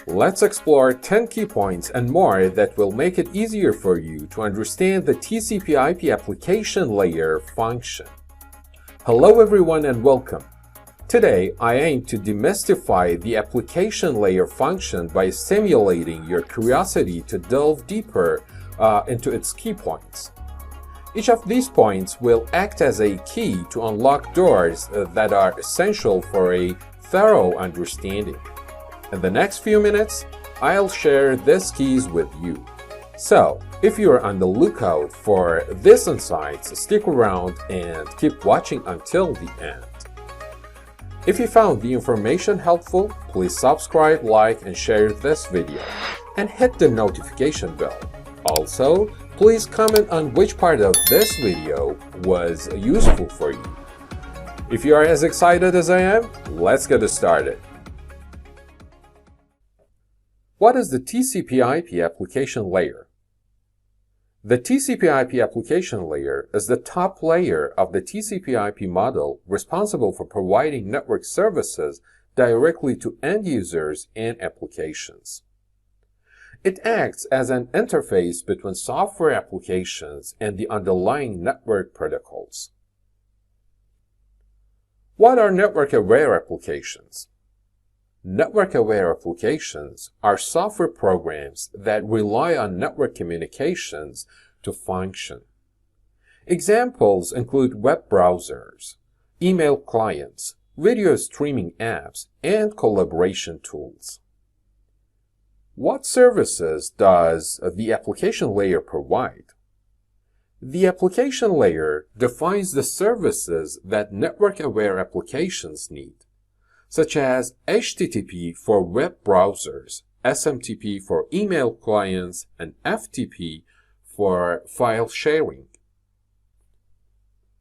Let's explore 10 key points and more that will make it easier for you to understand the TCP/IP application layer function. Hello everyone and welcome. Today, I aim to demystify the application layer function by stimulating your curiosity to delve deeper into its key points. Each of these points will act as a key to unlock doors that are essential for a thorough understanding. In the next few minutes, I'll share these keys with you. So, if you're on the lookout for these insights, stick around and keep watching until the end. If you found the information helpful, please subscribe, like, and share this video, and hit the notification bell. Also, please comment on which part of this video was useful for you. If you are as excited as I am, let's get started. What is the TCP/IP application layer? The TCP/IP application layer is the top layer of the TCP/IP model responsible for providing network services directly to end users and applications. It acts as an interface between software applications and the underlying network protocols. What are network-aware applications? Network-aware applications are software programs that rely on network communications to function. Examples include web browsers, email clients, video streaming apps, and collaboration tools. What services does the application layer provide? The application layer defines the services that network-aware applications need, such as HTTP for web browsers, SMTP for email clients, and FTP for file sharing.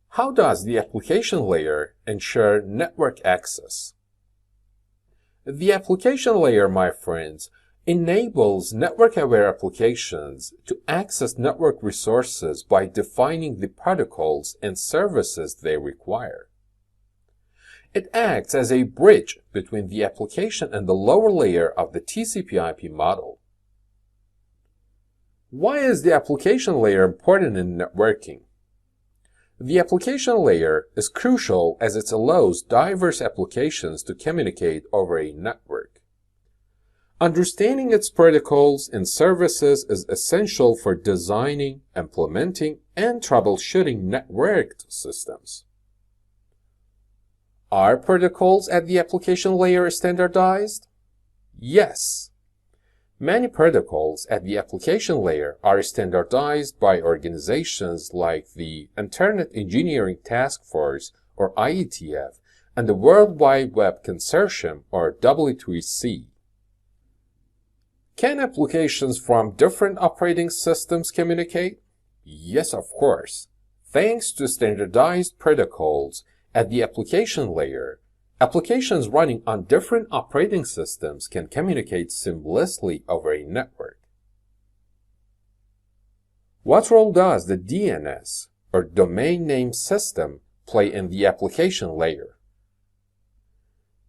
How does the application layer ensure network access? The application layer, my friends, enables network-aware applications to access network resources by defining the protocols and services they require. It acts as a bridge between the application and the lower layer of the TCP/IP model. Why is the application layer important in networking? The application layer is crucial as it allows diverse applications to communicate over a network. Understanding its protocols and services is essential for designing, implementing, and troubleshooting networked systems. Are protocols at the application layer standardized? Yes. Many protocols at the application layer are standardized by organizations like the Internet Engineering Task Force, or IETF, and the World Wide Web Consortium, or W3C. Can applications from different operating systems communicate? Yes, of course. Thanks to standardized protocols at the application layer, applications running on different operating systems can communicate seamlessly over a network. What role does the DNS, or Domain Name System, play in the application layer?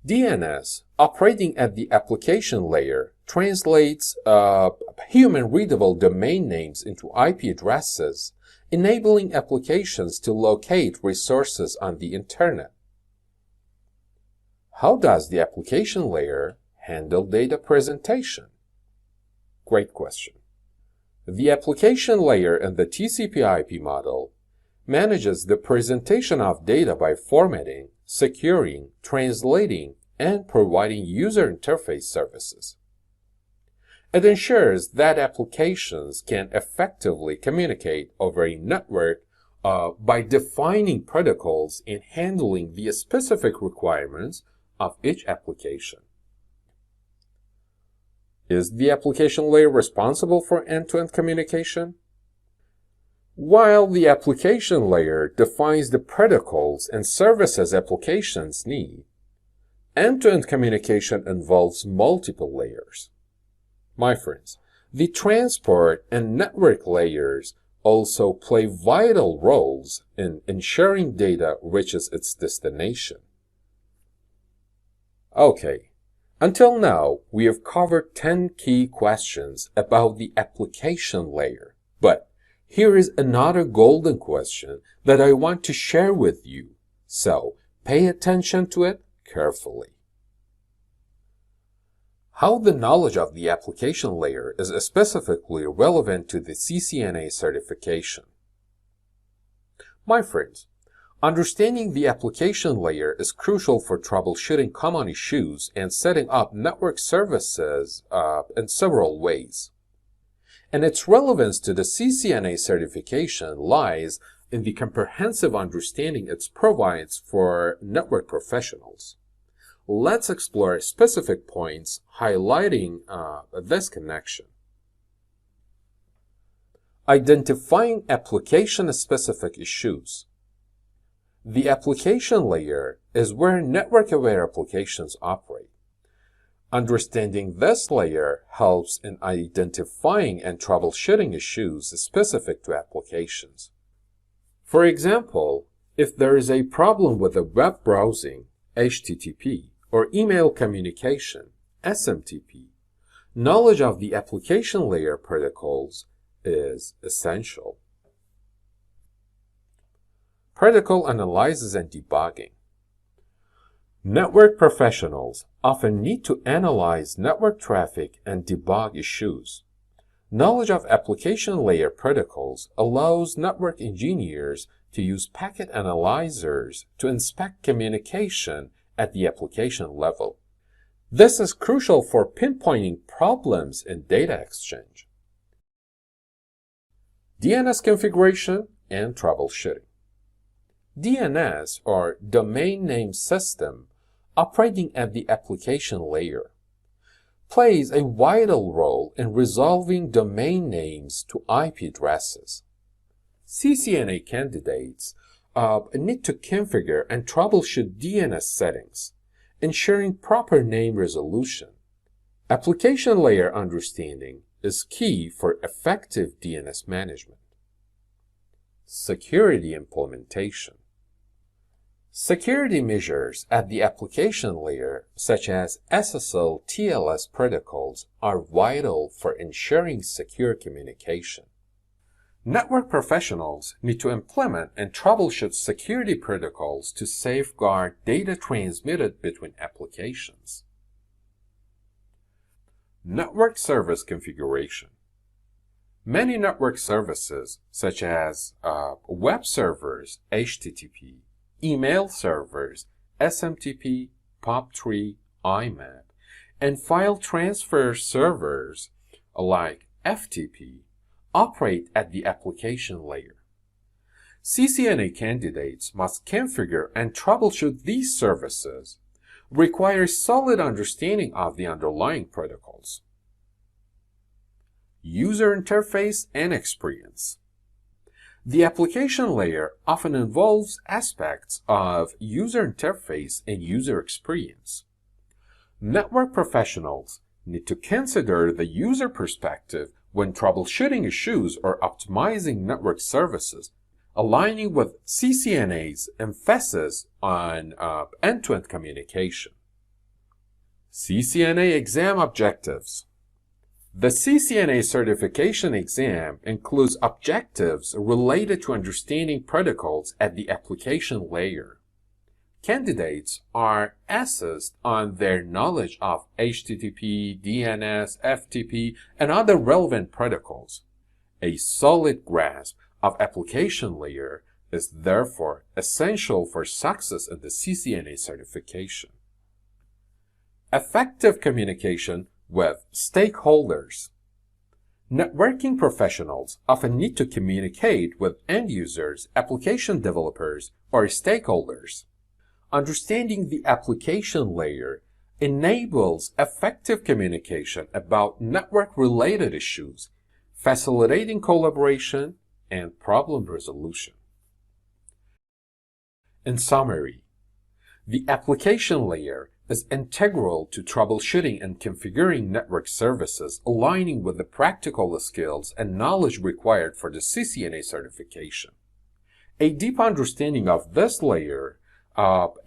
DNS, operating at the application layer, translates human-readable domain names into IP addresses, enabling applications to locate resources on the Internet. How does the application layer handle data presentation? Great question. The application layer in the TCP/IP model manages the presentation of data by formatting, securing, translating, and providing user interface services. It ensures that applications can effectively communicate over a network by defining protocols and handling the specific requirements of each application. Is the application layer responsible for end-to-end communication? While the application layer defines the protocols and services applications need, end-to-end communication involves multiple layers. My friends, the transport and network layers also play vital roles in ensuring data reaches its destination. Okay, Until now, we have covered 10 key questions about the application layer. But here is another golden question that I want to share with you. So pay attention to it carefully. How the knowledge of the application layer is specifically relevant to the CCNA certification. My friends, understanding the application layer is crucial for troubleshooting common issues and setting up network services in several ways. And its relevance to the CCNA certification lies in the comprehensive understanding it provides for network professionals. Let's explore specific points highlighting this connection. Identifying application-specific issues. The application layer is where network-aware applications operate. Understanding this layer helps in identifying and troubleshooting issues specific to applications. For example, if there is a problem with the web browsing, HTTP, or email communication, SMTP, knowledge of the application layer protocols is essential. Protocol analysis and debugging. Network professionals often need to analyze network traffic and debug issues. Knowledge of application layer protocols allows network engineers to use packet analyzers to inspect communication at the application level. This is crucial for pinpointing problems in data exchange. DNS configuration and troubleshooting. DNS, or Domain Name System, operating at the application layer, plays a vital role in resolving domain names to IP addresses. CCNA candidates need to configure and troubleshoot DNS settings, ensuring proper name resolution. Application layer understanding is key for effective DNS management. Security implementation. Security measures at the application layer, such as SSL TLS protocols, are vital for ensuring secure communication. Network professionals need to implement and troubleshoot security protocols to safeguard data transmitted between applications. Network service configuration. Many network services, such as web servers, HTTP, email servers, SMTP, POP3, IMAP, and file transfer servers, like FTP, operate at the application layer. CCNA candidates must configure and troubleshoot these services, require solid understanding of the underlying protocols. User interface and experience. The application layer often involves aspects of user interface and user experience. Network professionals need to consider the user perspective when troubleshooting issues or optimizing network services, aligning with CCNA's emphasis on end-to-end communication. CCNA exam objectives. The CCNA certification exam includes objectives related to understanding protocols at the application layer. Candidates are assessed on their knowledge of HTTP, DNS, FTP, and other relevant protocols. A solid grasp of application layer is therefore essential for success in the CCNA certification. Effective communication with stakeholders. Networking professionals often need to communicate with end users, application developers, or stakeholders. Understanding the application layer enables effective communication about network-related issues, facilitating collaboration and problem resolution. In summary, the application layer is integral to troubleshooting and configuring network services, aligning with the practical skills and knowledge required for the CCNA certification. A deep understanding of this layer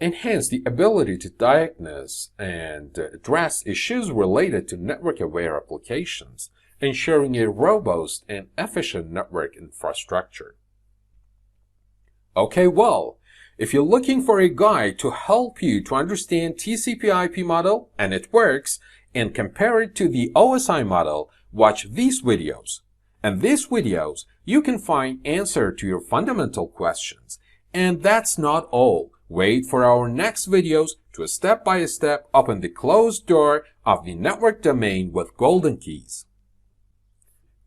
enhance the ability to diagnose and address issues related to network-aware applications, ensuring a robust and efficient network infrastructure. Okay, well, if you're looking for a guide to help you to understand TCP/IP model and it works, and compare it to the OSI model, watch these videos. In these videos, you can find answer to your fundamental questions. And that's not all. Wait for our next videos to step-by-step open the closed door of the network domain with golden keys.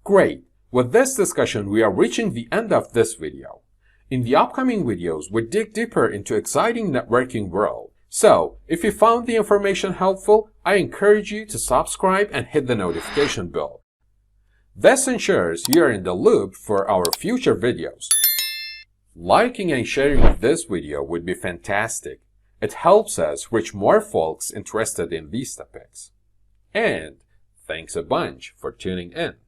Great! With this discussion, we are reaching the end of this video. In the upcoming videos, we dig deeper into exciting networking world. So, if you found the information helpful, I encourage you to subscribe and hit the notification bell. This ensures you're in the loop for our future videos. Liking and sharing this video would be fantastic. It helps us reach more folks interested in these topics. And thanks a bunch for tuning in.